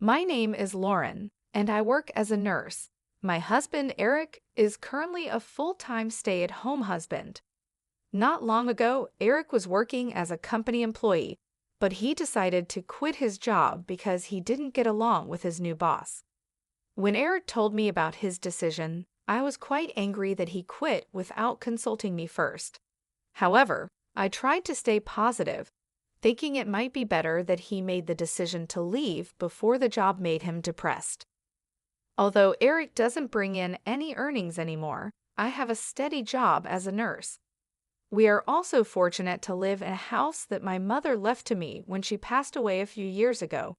My name is Lauren, and I work as a nurse. My husband, Eric, is currently a full-time stay-at-home husband. Not long ago, Eric was working as a company employee, but he decided to quit his job because he didn't get along with his new boss. When Eric told me about his decision, I was quite angry that he quit without consulting me first. However, I tried to stay positive, thinking it might be better that he made the decision to leave before the job made him depressed. Although Eric doesn't bring in any earnings anymore, I have a steady job as a nurse. We are also fortunate to live in a house that my mother left to me when she passed away a few years ago.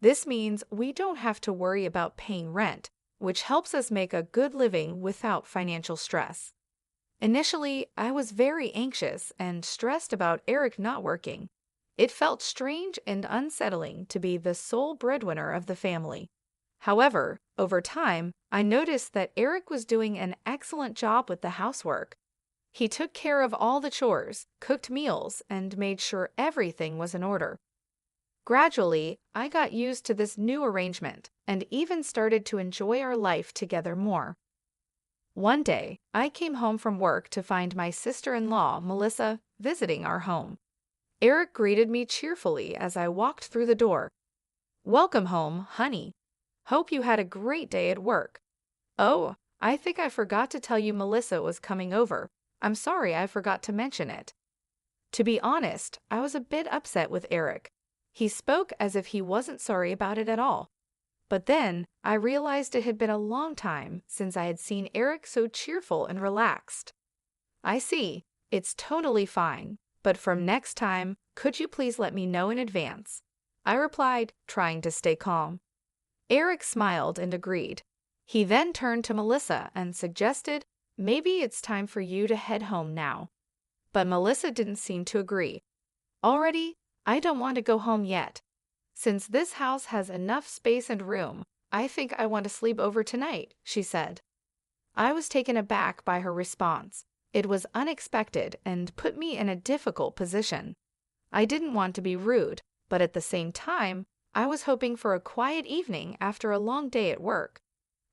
This means we don't have to worry about paying rent, which helps us make a good living without financial stress. Initially, I was very anxious and stressed about Eric not working. It felt strange and unsettling to be the sole breadwinner of the family. However, over time, I noticed that Eric was doing an excellent job with the housework. He took care of all the chores, cooked meals, and made sure everything was in order. Gradually, I got used to this new arrangement and even started to enjoy our life together more. One day, I came home from work to find my sister-in-law, Melissa, visiting our home. Eric greeted me cheerfully as I walked through the door. "Welcome home, honey. Hope you had a great day at work." "Oh, I think I forgot to tell you Melissa was coming over. I'm sorry I forgot to mention it." To be honest, I was a bit upset with Eric. He spoke as if he wasn't sorry about it at all. But then, I realized it had been a long time since I had seen Eric so cheerful and relaxed. "I see. It's totally fine. But from next time, could you please let me know in advance?" I replied, trying to stay calm. Eric smiled and agreed. He then turned to Melissa and suggested, "Maybe it's time for you to head home now." But Melissa didn't seem to agree. "Already? I don't want to go home yet. Since this house has enough space and room, I think I want to sleep over tonight," she said. I was taken aback by her response. It was unexpected and put me in a difficult position. I didn't want to be rude, but at the same time, I was hoping for a quiet evening after a long day at work.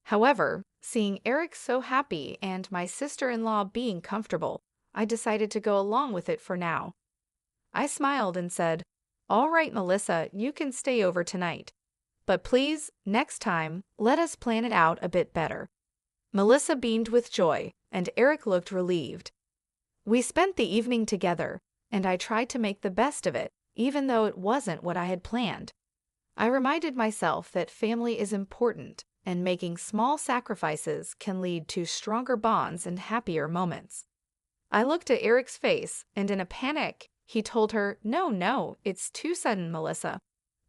However, seeing Eric so happy and my sister-in-law being comfortable, I decided to go along with it for now. I smiled and said, "All right, Melissa, you can stay over tonight. But please, next time, let us plan it out a bit better." Melissa beamed with joy, and Eric looked relieved. We spent the evening together, and I tried to make the best of it, even though it wasn't what I had planned. I reminded myself that family is important, and making small sacrifices can lead to stronger bonds and happier moments. I looked at Eric's face, and in a panic, he told her, No, it's too sudden, Melissa.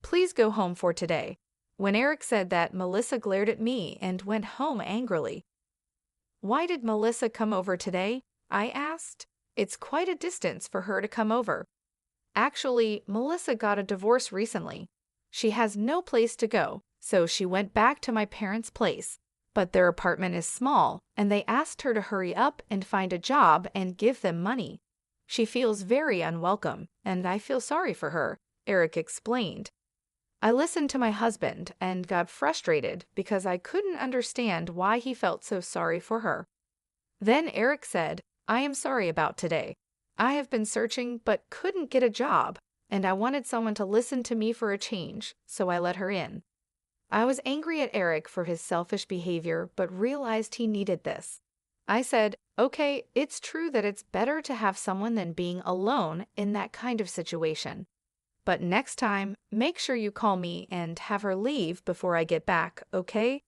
Please go home for today." When Eric said that, Melissa glared at me and went home angrily. "Why did Melissa come over today?" I asked. "It's quite a distance for her to come over." Actually, Melissa got a divorce recently. She has no place to go, so she went back to my parents' place. But their apartment is small, and they asked her to hurry up and find a job and give them money. She feels very unwelcome, and I feel sorry for her, Eric explained. I listened to my husband and got frustrated because I couldn't understand why he felt so sorry for her. Then Eric said, "I am sorry about today. I have been searching but couldn't get a job, and I wanted someone to listen to me for a change, so I let her in." I was angry at Eric for his selfish behavior but realized he needed this. I said, "Okay, it's true that it's better to have someone than being alone in that kind of situation. But next time, make sure you call me and have her leave before I get back, okay?"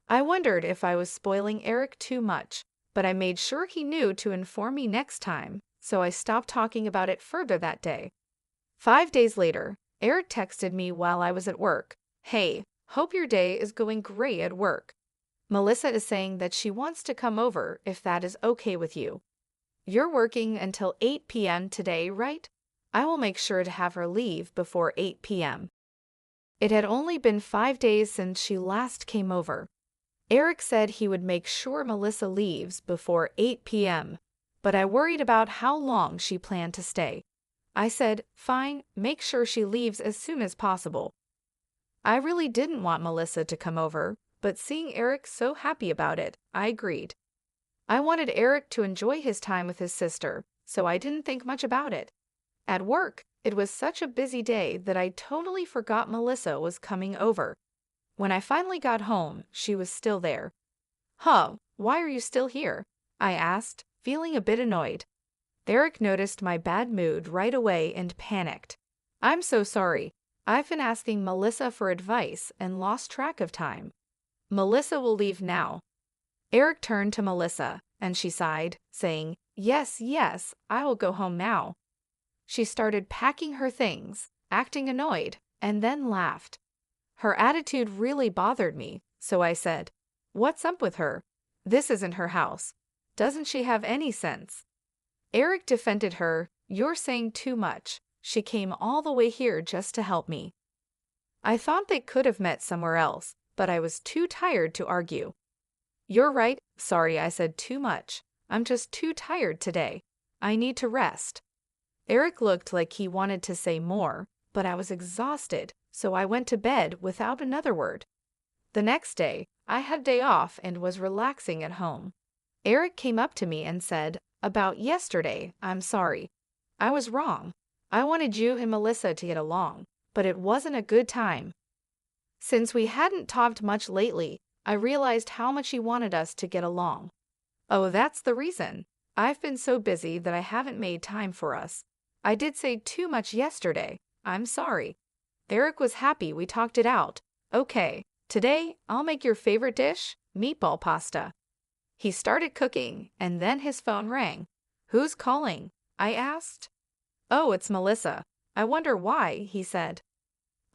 I wondered if I was spoiling Eric too much, but I made sure he knew to inform me next time, so I stopped talking about it further that day. 5 days later, Eric texted me while I was at work. "Hey, hope your day is going great at work. Melissa is saying that she wants to come over if that is okay with you. You're working until 8 p.m. today, right? I will make sure to have her leave before 8 p.m. It had only been 5 days since she last came over. Eric said he would make sure Melissa leaves before 8 p.m., but I worried about how long she planned to stay. I said, "Fine, make sure she leaves as soon as possible." I really didn't want Melissa to come over, but seeing Eric so happy about it, I agreed. I wanted Eric to enjoy his time with his sister, so I didn't think much about it. At work, it was such a busy day that I totally forgot Melissa was coming over. When I finally got home, she was still there. "Huh, why are you still here?" I asked, feeling a bit annoyed. Eric noticed my bad mood right away and panicked. "I'm so sorry. I've been asking Melissa for advice and lost track of time. Melissa will leave now." Eric turned to Melissa, and she sighed, saying, "Yes, yes, I will go home now." She started packing her things, acting annoyed, and then laughed. Her attitude really bothered me, so I said, "What's up with her? This isn't her house. Doesn't she have any sense?" Eric defended her. "You're saying too much. She came all the way here just to help me." I thought they could have met somewhere else, but I was too tired to argue. "You're right. Sorry I said too much. I'm just too tired today. I need to rest." Eric looked like he wanted to say more, but I was exhausted, so I went to bed without another word. The next day, I had a day off and was relaxing at home. Eric came up to me and said, "About yesterday, I'm sorry. I was wrong. I wanted you and Melissa to get along, but it wasn't a good time." Since we hadn't talked much lately, I realized how much he wanted us to get along. "Oh, that's the reason. I've been so busy that I haven't made time for us. I did say too much yesterday. I'm sorry." Eric was happy we talked it out. "Okay, today I'll make your favorite dish, meatball pasta." He started cooking, and then his phone rang. "Who's calling?" I asked. "Oh, it's Melissa. I wonder why," he said.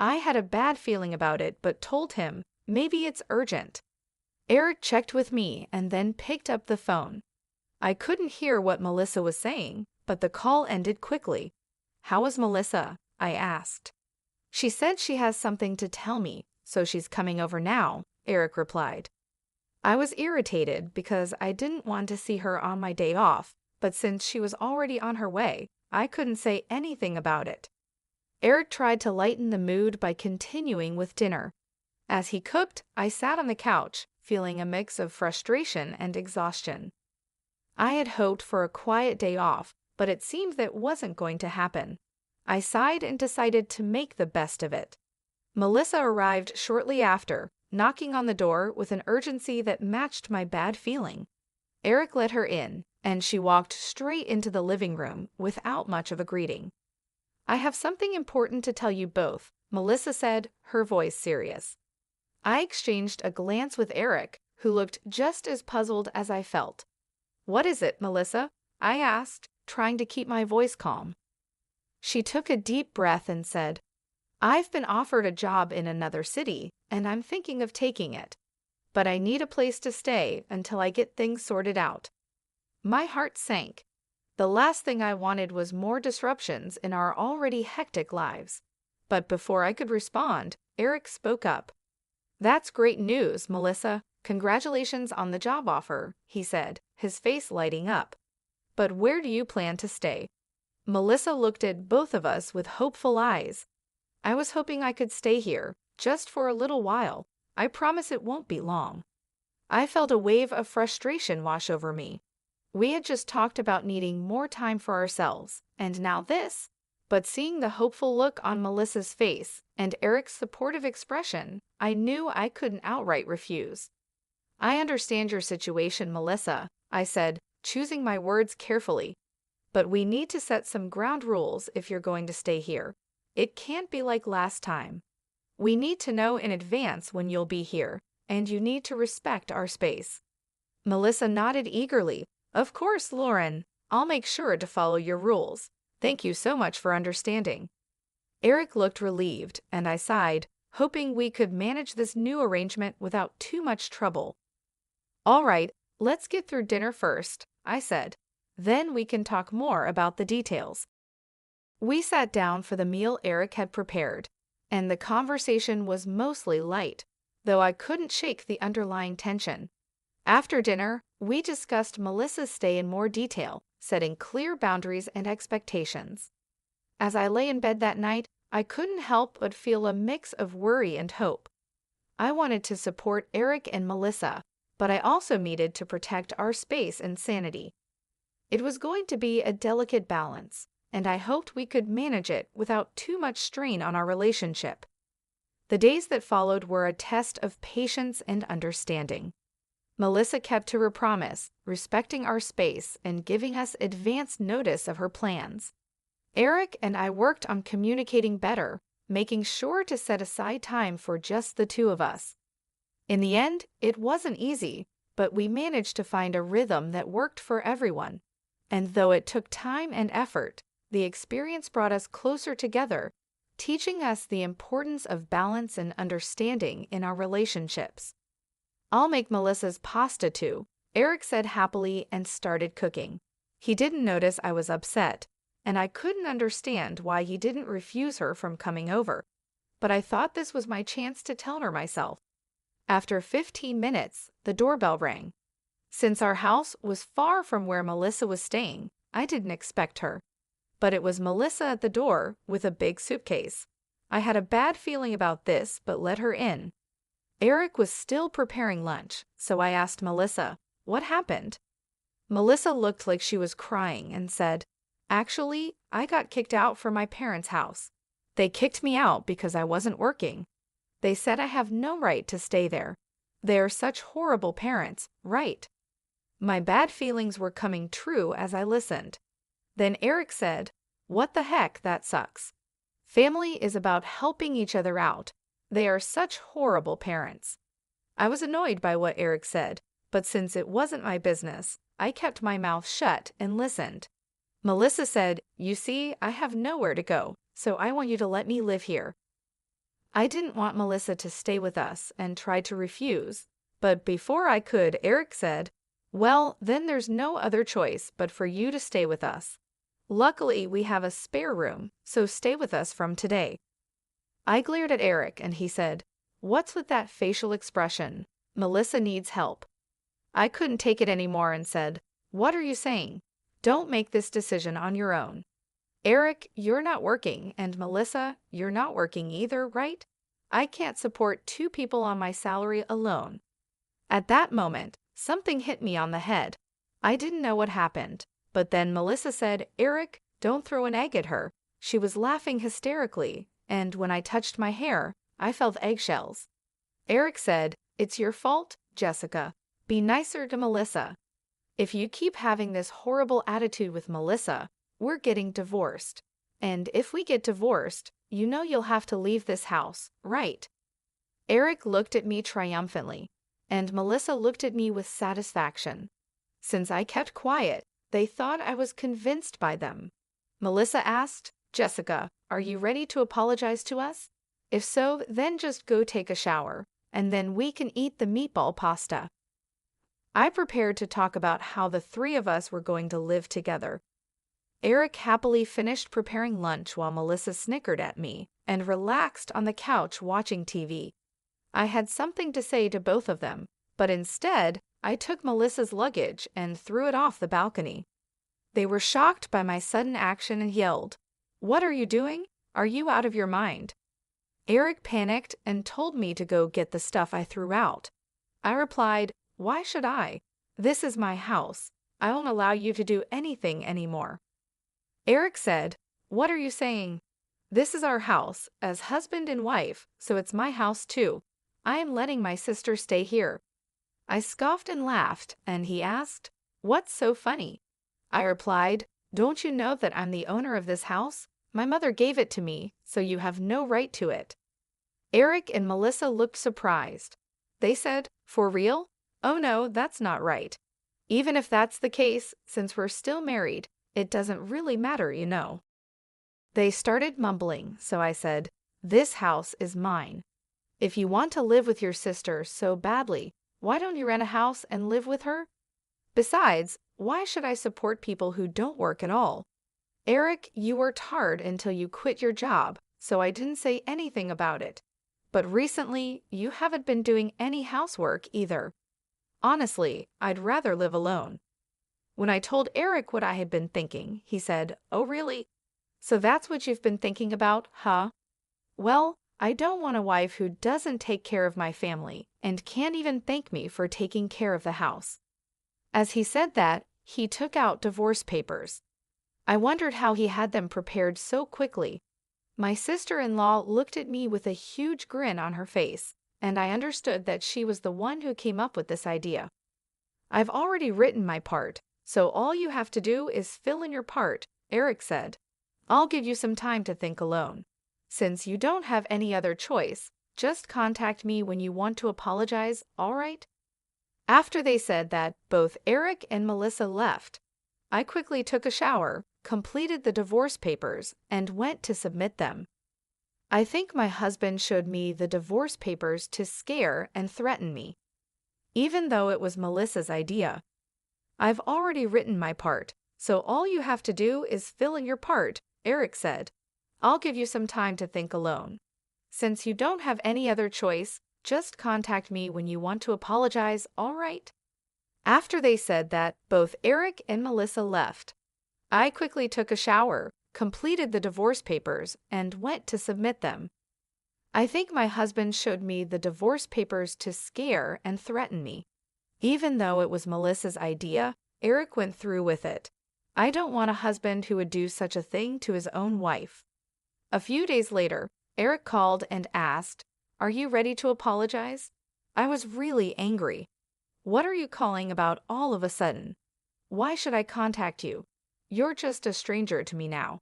I had a bad feeling about it, but told him, maybe it's urgent. Eric checked with me and then picked up the phone. I couldn't hear what Melissa was saying, but the call ended quickly. "How is Melissa?" I asked. "She said she has something to tell me, so she's coming over now," Eric replied. I was irritated because I didn't want to see her on my day off, but since she was already on her way, I couldn't say anything about it. Eric tried to lighten the mood by continuing with dinner. As he cooked, I sat on the couch, feeling a mix of frustration and exhaustion. I had hoped for a quiet day off, but it seemed that wasn't going to happen. I sighed and decided to make the best of it. Melissa arrived shortly after, knocking on the door with an urgency that matched my bad feeling. Eric let her in, and she walked straight into the living room without much of a greeting. "I have something important to tell you both," Melissa said, her voice serious. I exchanged a glance with Eric, who looked just as puzzled as I felt. "What is it, Melissa?" I asked, trying to keep my voice calm. She took a deep breath and said, "I've been offered a job in another city, and I'm thinking of taking it. But I need a place to stay until I get things sorted out." My heart sank. The last thing I wanted was more disruptions in our already hectic lives. But before I could respond, Eric spoke up. "That's great news, Melissa. Congratulations on the job offer," he said, his face lighting up. "But where do you plan to stay?" Melissa looked at both of us with hopeful eyes. "I was hoping I could stay here, just for a little while. I promise it won't be long." I felt a wave of frustration wash over me. We had just talked about needing more time for ourselves, and now this. But seeing the hopeful look on Melissa's face and Eric's supportive expression, I knew I couldn't outright refuse. "I understand your situation, Melissa," I said, choosing my words carefully. "But we need to set some ground rules if you're going to stay here. It can't be like last time. We need to know in advance when you'll be here, and you need to respect our space." Melissa nodded eagerly. "Of course, Lauren. I'll make sure to follow your rules. Thank you so much for understanding." Eric looked relieved, and I sighed, hoping we could manage this new arrangement without too much trouble. "All right, let's get through dinner first," I said. "Then we can talk more about the details." We sat down for the meal Eric had prepared, and the conversation was mostly light, though I couldn't shake the underlying tension. After dinner, we discussed Melissa's stay in more detail, setting clear boundaries and expectations. As I lay in bed that night, I couldn't help but feel a mix of worry and hope. I wanted to support Eric and Melissa, but I also needed to protect our space and sanity. It was going to be a delicate balance, and I hoped we could manage it without too much strain on our relationship. The days that followed were a test of patience and understanding. Melissa kept to her promise, respecting our space and giving us advance notice of her plans. Eric and I worked on communicating better, making sure to set aside time for just the two of us. In the end, it wasn't easy, but we managed to find a rhythm that worked for everyone. And though it took time and effort, the experience brought us closer together, teaching us the importance of balance and understanding in our relationships. "I'll make Melissa's pasta too," Eric said happily and started cooking. He didn't notice I was upset, and I couldn't understand why he didn't refuse her from coming over. But I thought this was my chance to tell her myself. After 15 minutes, the doorbell rang. Since our house was far from where Melissa was staying, I didn't expect her. But it was Melissa at the door with a big suitcase. I had a bad feeling about this, but let her in. Eric was still preparing lunch, so I asked Melissa, "What happened?" Melissa looked like she was crying and said, "Actually, I got kicked out from my parents' house. They kicked me out because I wasn't working. They said I have no right to stay there. They are such horrible parents, right?" My bad feelings were coming true as I listened. Then Eric said, "What the heck, that sucks. Family is about helping each other out. They are such horrible parents." I was annoyed by what Eric said, but since it wasn't my business, I kept my mouth shut and listened. Melissa said, "You see, I have nowhere to go, so I want you to let me live here." I didn't want Melissa to stay with us and tried to refuse, but before I could, Eric said, "Well, then there's no other choice but for you to stay with us. Luckily, we have a spare room, so stay with us from today." I glared at Eric and he said, "What's with that facial expression? Melissa needs help." I couldn't take it anymore and said, "What are you saying? Don't make this decision on your own. Eric, you're not working, and Melissa, you're not working either, right? I can't support two people on my salary alone." At that moment, something hit me on the head. I didn't know what happened, but then Melissa said, "Eric, don't throw an egg at her." She was laughing hysterically, and when I touched my hair, I felt eggshells. Eric said, "It's your fault, Jessica. Be nicer to Melissa. If you keep having this horrible attitude with Melissa, we're getting divorced. And if we get divorced, you know you'll have to leave this house, right?" Eric looked at me triumphantly, and Melissa looked at me with satisfaction. Since I kept quiet, they thought I was convinced by them. Melissa asked, "Jessica, are you ready to apologize to us? If so, then just go take a shower, and then we can eat the meatball pasta." I prepared to talk about how the three of us were going to live together. Eric happily finished preparing lunch while Melissa snickered at me and relaxed on the couch watching TV. I had something to say to both of them, but instead, I took Melissa's luggage and threw it off the balcony. They were shocked by my sudden action and yelled, "What are you doing? Are you out of your mind?" Eric panicked and told me to go get the stuff I threw out. I replied, "Why should I? This is my house. I won't allow you to do anything anymore." Eric said, "What are you saying? This is our house as husband and wife, so it's my house too. I am letting my sister stay here." I scoffed and laughed, and he asked, "What's so funny?" I replied, "Don't you know that I'm the owner of this house? My mother gave it to me, so you have no right to it." Eric and Melissa looked surprised. They said, "For real? Oh no, that's not right. Even if that's the case, since we're still married, it doesn't really matter, you know." They started mumbling, so I said, "This house is mine. If you want to live with your sister so badly, why don't you rent a house and live with her? Besides, why should I support people who don't work at all? Eric, you worked hard until you quit your job, so I didn't say anything about it. But recently, you haven't been doing any housework either. Honestly, I'd rather live alone." When I told Eric what I had been thinking, he said, "Oh really? So that's what you've been thinking about, huh? Well, I don't want a wife who doesn't take care of my family and can't even thank me for taking care of the house. As he said that, he took out divorce papers. I wondered how he had them prepared so quickly. My sister-in-law looked at me with a huge grin on her face, and I understood that she was the one who came up with this idea. I've already written my part, so all you have to do is fill in your part, Eric said. I'll give you some time to think alone. Since you don't have any other choice, just contact me when you want to apologize, all right? After they said that, both Eric and Melissa left. I quickly took a shower, completed the divorce papers, and went to submit them. I think my husband showed me the divorce papers to scare and threaten me, even though it was Melissa's idea. I've already written my part, so all you have to do is fill in your part, Eric said. I'll give you some time to think alone. Since you don't have any other choice, just contact me when you want to apologize, all right? After they said that, both Eric and Melissa left. I quickly took a shower, completed the divorce papers, and went to submit them. I think my husband showed me the divorce papers to scare and threaten me. Even though it was Melissa's idea, Eric went through with it. I don't want a husband who would do such a thing to his own wife. A few days later, Eric called and asked, "Are you ready to apologize?" I was really angry. "What are you calling about all of a sudden? Why should I contact you? You're just a stranger to me now."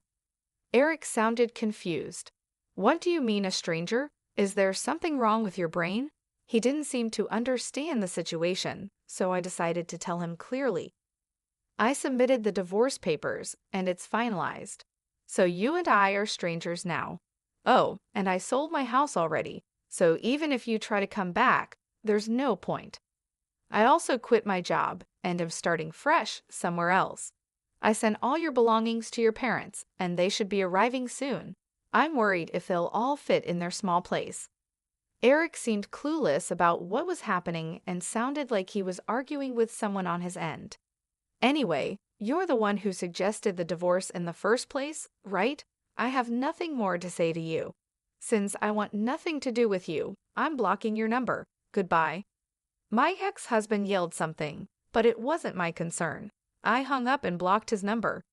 Eric sounded confused. "What do you mean, a stranger? Is there something wrong with your brain?" He didn't seem to understand the situation, so I decided to tell him clearly. "I submitted the divorce papers, and it's finalized. So you and I are strangers now. Oh, and I sold my house already, so even if you try to come back, there's no point. I also quit my job and am starting fresh somewhere else. I sent all your belongings to your parents, and they should be arriving soon. I'm worried if they'll all fit in their small place." Eric seemed clueless about what was happening and sounded like he was arguing with someone on his end. "Anyway, you're the one who suggested the divorce in the first place, right? I have nothing more to say to you. Since I want nothing to do with you, I'm blocking your number. Goodbye." My ex-husband yelled something, but it wasn't my concern. I hung up and blocked his number.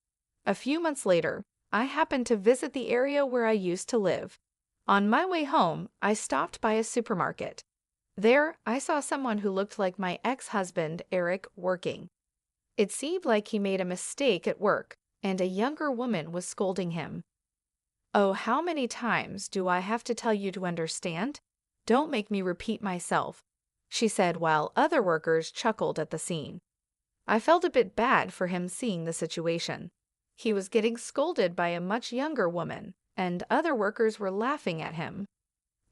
A few months later, I happened to visit the area where I used to live. On my way home, I stopped by a supermarket. There, I saw someone who looked like my ex-husband, Eric, working. It seemed like he made a mistake at work, and a younger woman was scolding him. "Oh, how many times do I have to tell you to understand? Don't make me repeat myself," she said while other workers chuckled at the scene. I felt a bit bad for him seeing the situation. He was getting scolded by a much younger woman, and other workers were laughing at him.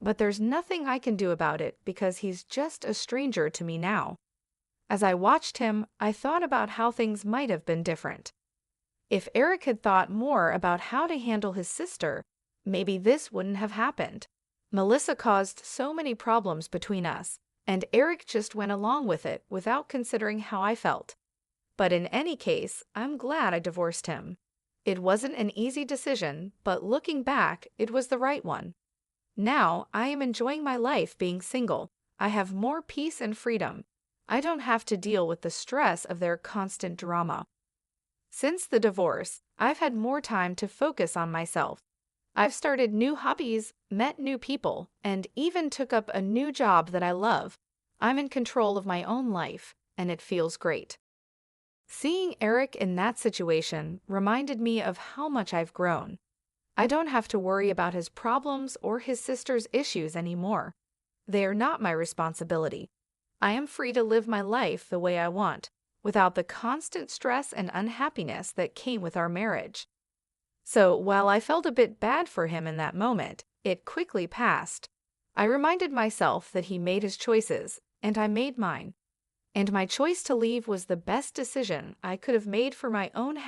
But there's nothing I can do about it because he's just a stranger to me now. As I watched him, I thought about how things might have been different. If Eric had thought more about how to handle his sister, maybe this wouldn't have happened. Melissa caused so many problems between us, and Eric just went along with it without considering how I felt. But in any case, I'm glad I divorced him. It wasn't an easy decision, but looking back, it was the right one. Now, I am enjoying my life being single. I have more peace and freedom. I don't have to deal with the stress of their constant drama. Since the divorce, I've had more time to focus on myself. I've started new hobbies, met new people, and even took up a new job that I love. I'm in control of my own life, and it feels great. Seeing Eric in that situation reminded me of how much I've grown. I don't have to worry about his problems or his sister's issues anymore. They are not my responsibility. I am free to live my life the way I want, without the constant stress and unhappiness that came with our marriage. So while I felt a bit bad for him in that moment, it quickly passed. I reminded myself that he made his choices, and I made mine. And my choice to leave was the best decision I could have made for my own happiness.